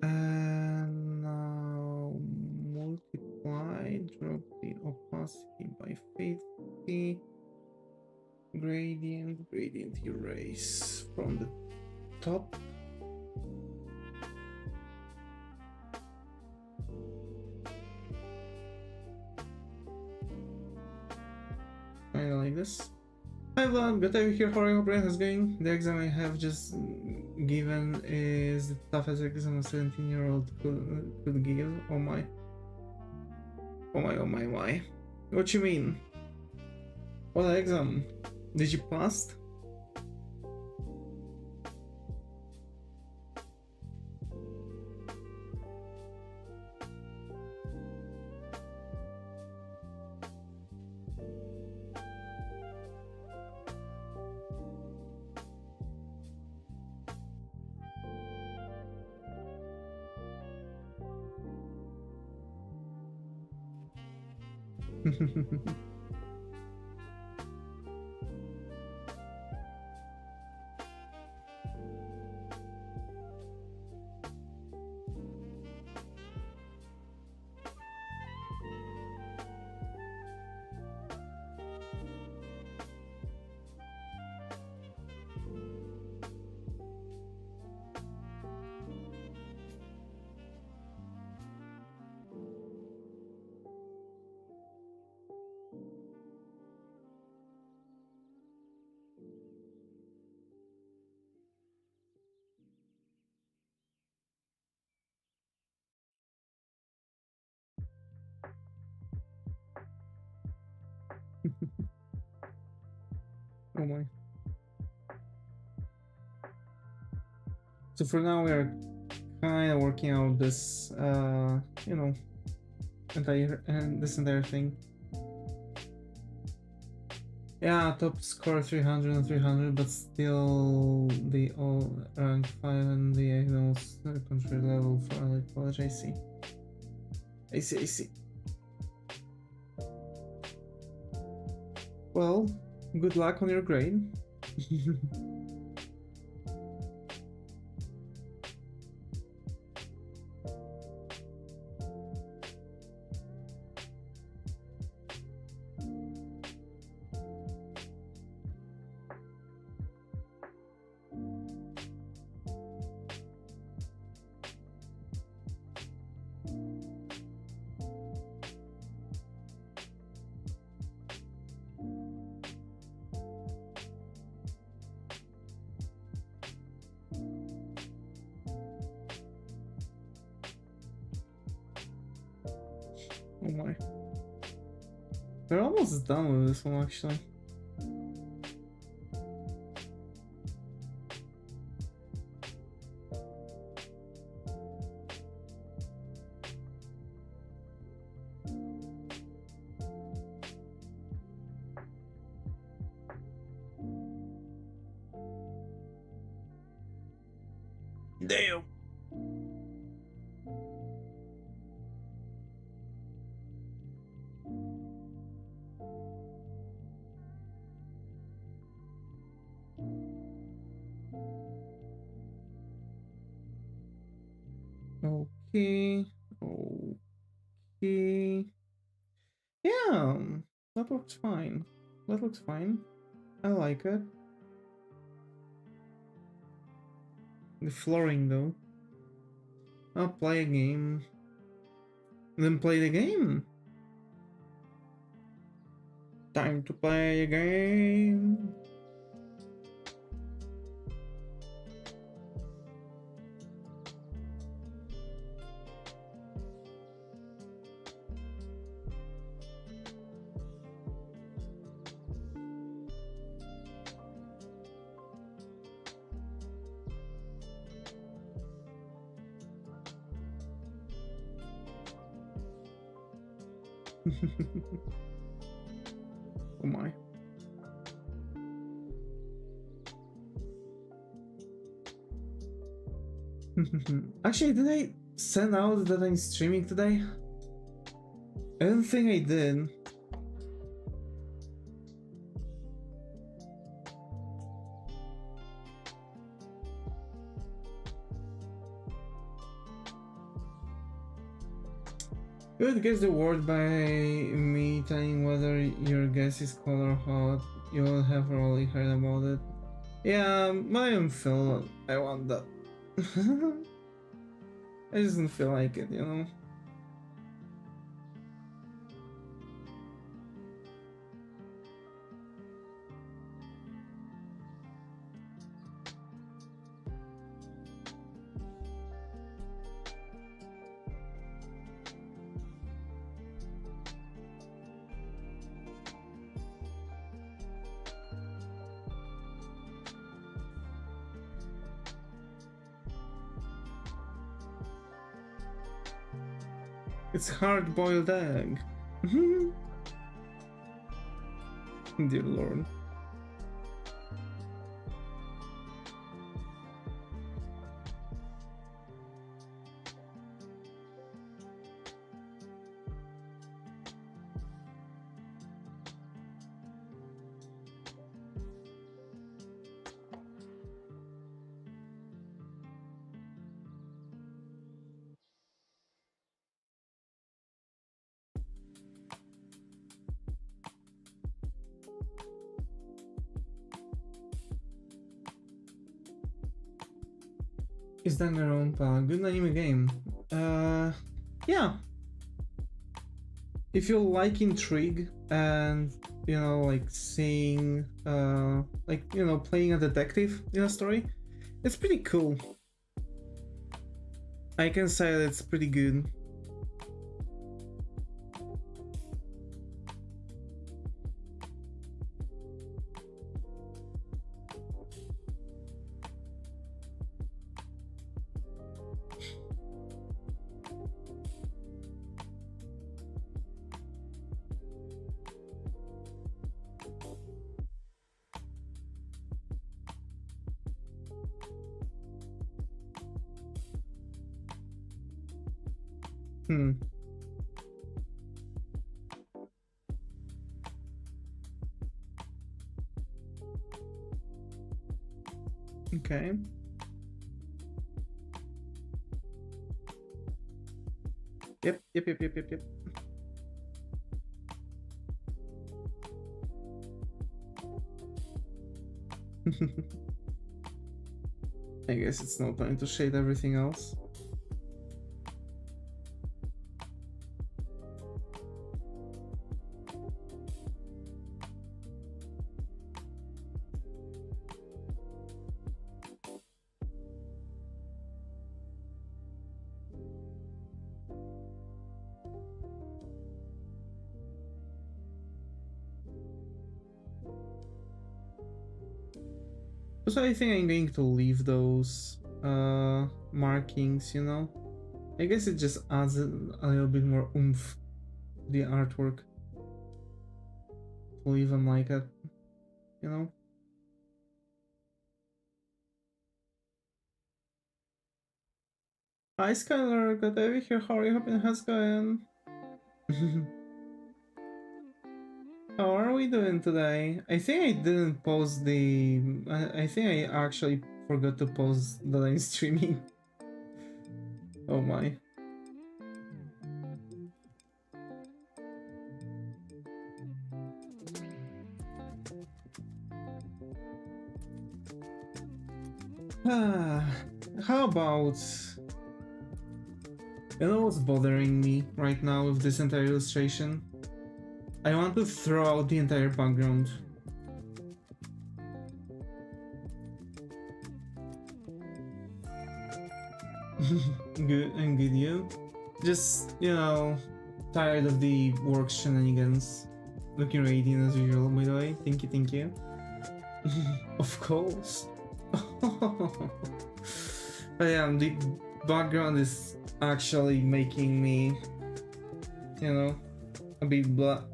and now multiply, drop the opacity by 50. Gradient erase from the top. Kind of like this. Hi Vlad, good to have you here. How are your brain is going? The exam I have just given is the toughest exam a 17-year-old could give. Oh my. Oh my, oh my, why? What you mean? What exam? Did you pass? Oh my. So for now we are kind of working out this, you know, this entire thing. Yeah, top score 300 and 300, but still the all rank 5 and the most country level for elite college. I see. I see. I see. Well, good luck on your grade. my. We're almost done with this one, actually. Damn. Okay. Okay. Yeah, that looks fine. That looks fine. I like it. The flooring, though. I'll play a game. Then play the game. Time to play a game. Oh my. Actually, did I send out that I'm streaming today? I don't think I did. You would guess the word by me telling whether your guess is cold or hot. You will have already heard about it. Yeah, I don't feel I want that. I just don't feel like it, you know? It's hard-boiled egg. Dear Lord. Is Danganronpa good anime game? Yeah. If you like intrigue and, you know, like seeing, like, you know, playing a detective in a story, it's pretty cool. I can say that it's pretty good. Okay. Yep. I guess it's no time to shade everything else. Also, I think I'm going to leave those markings, you know? I guess it just adds a little bit more oomph to the artwork. To leave them like it, you know? Hi Skylar, good to be here. How are you? Hoping how's it going? How are we doing today? I think I didn't post the... I think I actually forgot to post that I'm streaming. Oh my. How about... You know what's bothering me right now with this entire illustration? I want to throw out the entire background. Good, and good, you? Just, you know, tired of the work shenanigans. Looking radiant as usual, by the way. Thank you, thank you. Of course. But yeah, the background is actually making me, you know, a bit blah.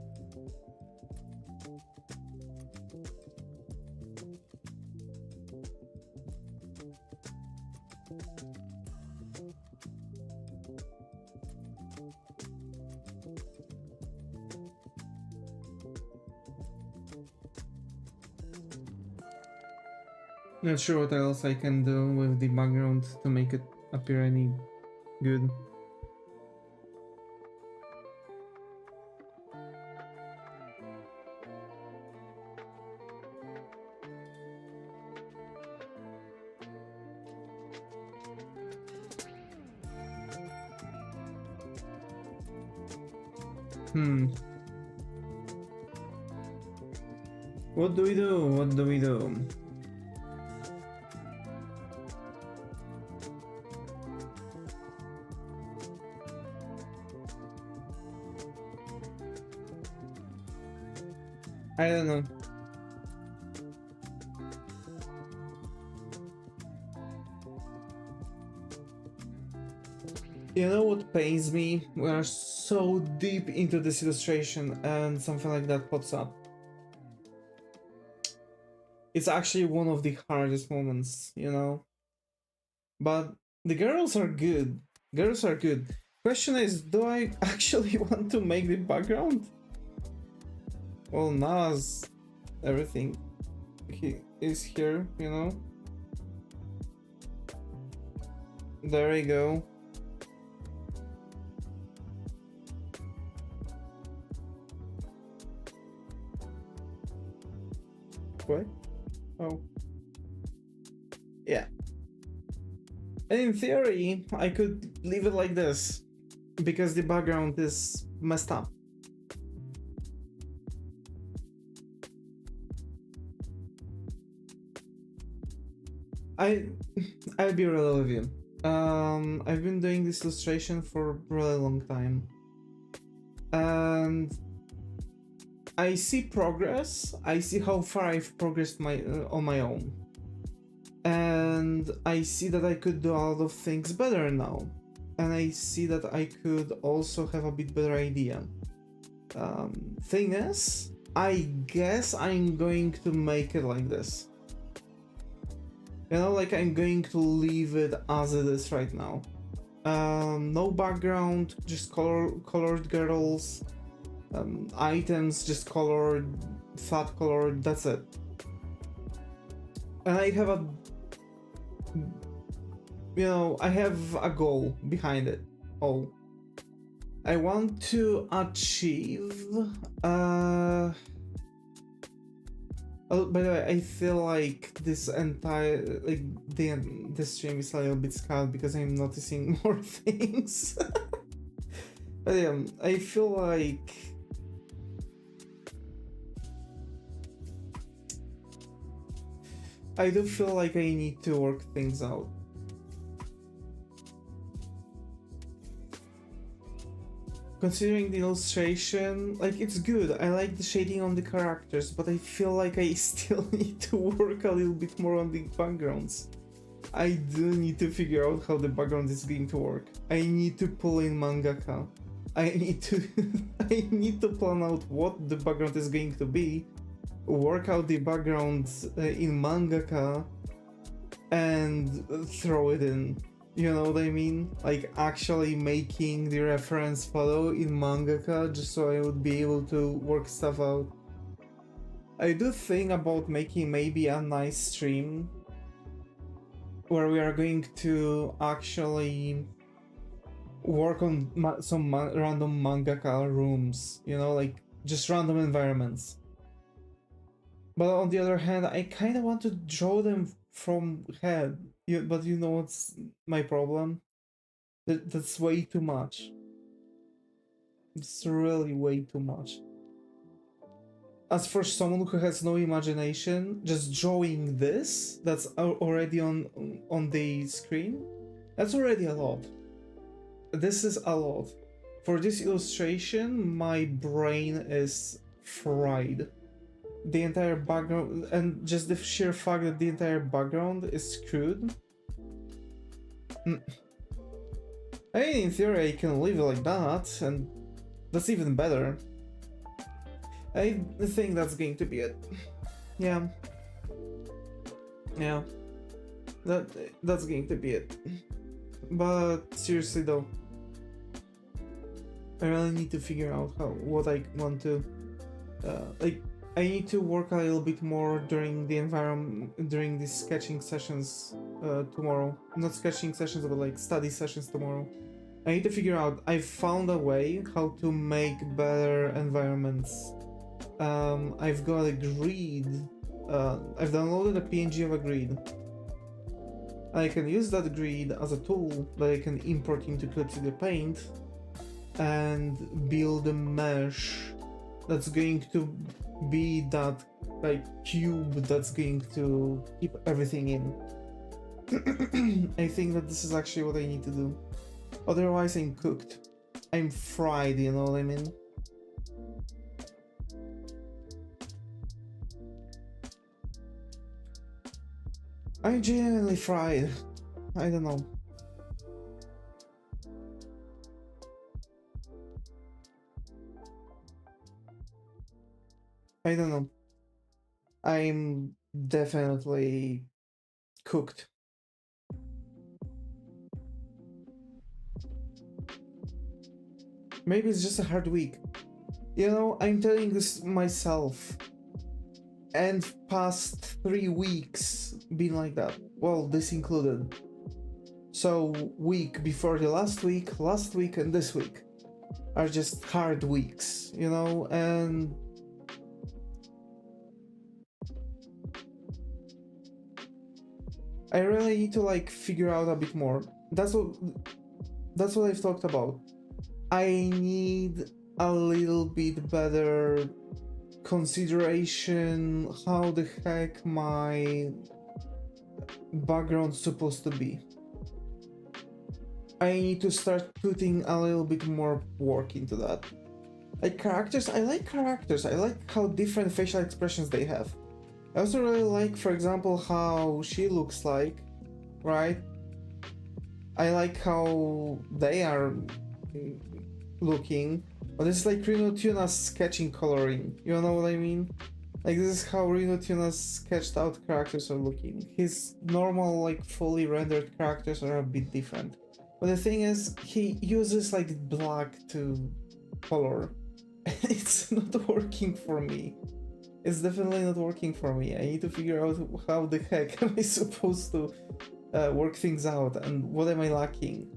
Not sure what else I can do with the background to make it appear any good. What do we do? What do we do? I don't know. You know what pains me? We are so deep into this illustration and something like that pops up. It's actually one of the hardest moments, you know? But the girls are good. Girls are good. Question is, do I actually want to make the background? Well, Nas, everything he is here, you know? There we go. What? Oh. Yeah. And in theory, I could leave it like this, because the background is messed up. I'll be real with you. I've been doing this illustration for a really long time, and I see progress. I see how far I've progressed on my own, and I see that I could do a lot of things better now, and I see that I could also have a bit better idea. Thing is, I guess I'm going to make it like this. You know, like I'm going to leave it as it is right now. No background, just colored girls. Items just colored, flat colored, that's it. And I have a, you know, I have a goal behind it all. I want to achieve, oh, by the way, I feel like this entire, like, the stream is a little bit scattered because I'm noticing more things. But yeah, I feel like I do feel like I need to work things out. considering the illustration, like, it's good. I like the shading on the characters, but I feel like I still need to work a little bit more on the backgrounds. I do need to figure out how the background is going to work. I need to pull in mangaka. I need to I need to plan out what the background is going to be, work out the background in mangaka, and throw it in. You know what I mean? Like actually making the reference photo in mangaka just so I would be able to work stuff out. I do think about making maybe a nice stream where we are going to actually work on some random mangaka rooms, you know, like just random environments. But on the other hand, I kind of want to draw them from head, but you know what's my problem? That's way too much. It's really way too much. As for someone who has no imagination, just drawing this, that's already on the screen, that's already a lot. This is a lot. For this illustration, my brain is fried. The entire background, and just the sheer fact that the entire background is screwed. I mean, in theory, I can leave it like that, and that's even better. I think that's going to be it. Yeah. Yeah. That's going to be it. But seriously though, I really need to figure out what I want to like. I need to work a little bit more during the sketching sessions tomorrow. Not sketching sessions, but like study sessions tomorrow. I need to figure out. I found a way how to make better environments. I've got a grid. I've downloaded a PNG of a grid. I can use that grid as a tool that I can import into Clip Studio Paint and build a mesh that's going to be that like cube that's going to keep everything in. I think that this is actually what I need to do. Otherwise I'm cooked. I'm fried, you know what I mean? I'm genuinely fried. I don't know. I don't know. I'm definitely cooked. Maybe it's just a hard week. You know, I'm telling this myself. And past 3 weeks been like that. Well, this included. So week before the last week, and this week are just hard weeks, you know, and I really need to like figure out a bit more. That's what I've talked about. I need a little bit better consideration how the heck my background's supposed to be. I need to start putting a little bit more work into that. Like characters, I like characters. I like how different facial expressions they have. I also really like, for example, how she looks like, right? I like how they are looking. But it's like Rino Tuna's sketching coloring, you know what I mean? Like this is how Rino Tuna's sketched out characters are looking. His normal, like fully rendered characters are a bit different. But the thing is, he uses like black to color. It's not working for me. It's definitely not working for me. I need to figure out how the heck am I supposed to work things out and what am I lacking.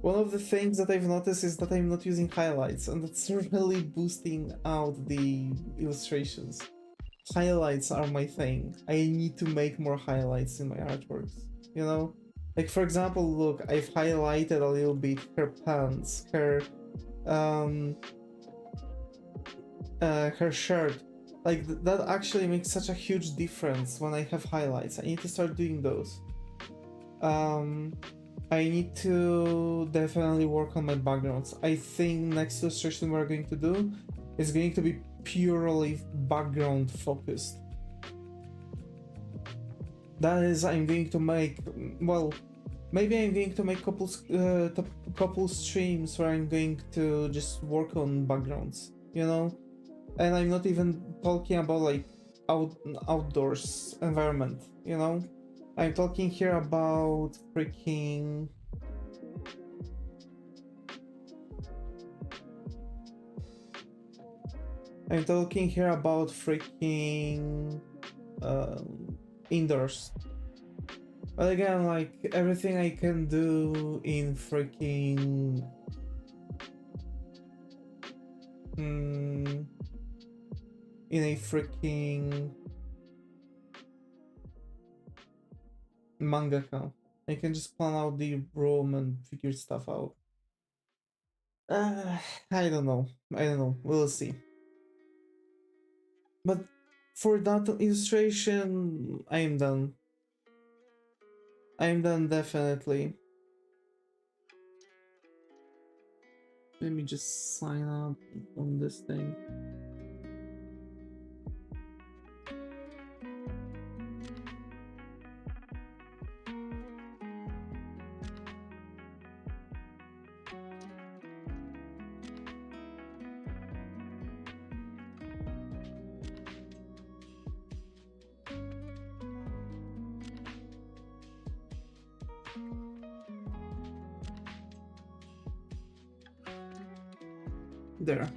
One of the things that I've noticed is that I'm not using highlights, and that's really boosting out the illustrations. Highlights are my thing. I need to make more highlights in my artworks, you know? Like for example, look, I've highlighted a little bit her pants, her shirt. Like that actually makes such a huge difference when I have highlights. I need to start doing those. I need to definitely work on my backgrounds. I think next illustration we're going to do is going to be purely background focused. That is, I'm going to make, well, maybe I'm going to make couple streams where I'm going to just work on backgrounds, you know? And I'm not even talking about like outdoors environment, you know? I'm talking here about freaking... I'm talking here about freaking indoors. But again, like everything I can do in freaking in a freaking mangaka. I can just plan out the room and figure stuff out. I don't know. We'll see. But for that illustration, I am done. Definitely. Let me just sign up on this thing. There.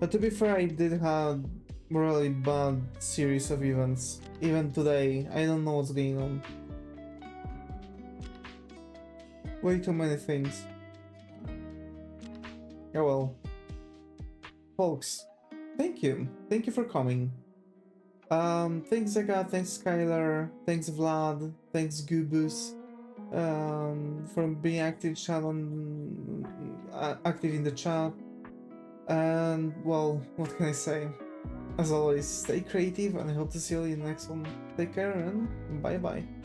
But to be fair, I did have really bad series of events. Even today, I don't know what's going on. Way too many things. Yeah, well. Folks, thank you. Thank you for coming. Thanks Zeka, thanks Skylar, thanks Vlad, thanks Gubus. For being active active in the chat, and well, what can I say? As always, stay creative, and I hope to see you in the next one. Take care and bye bye.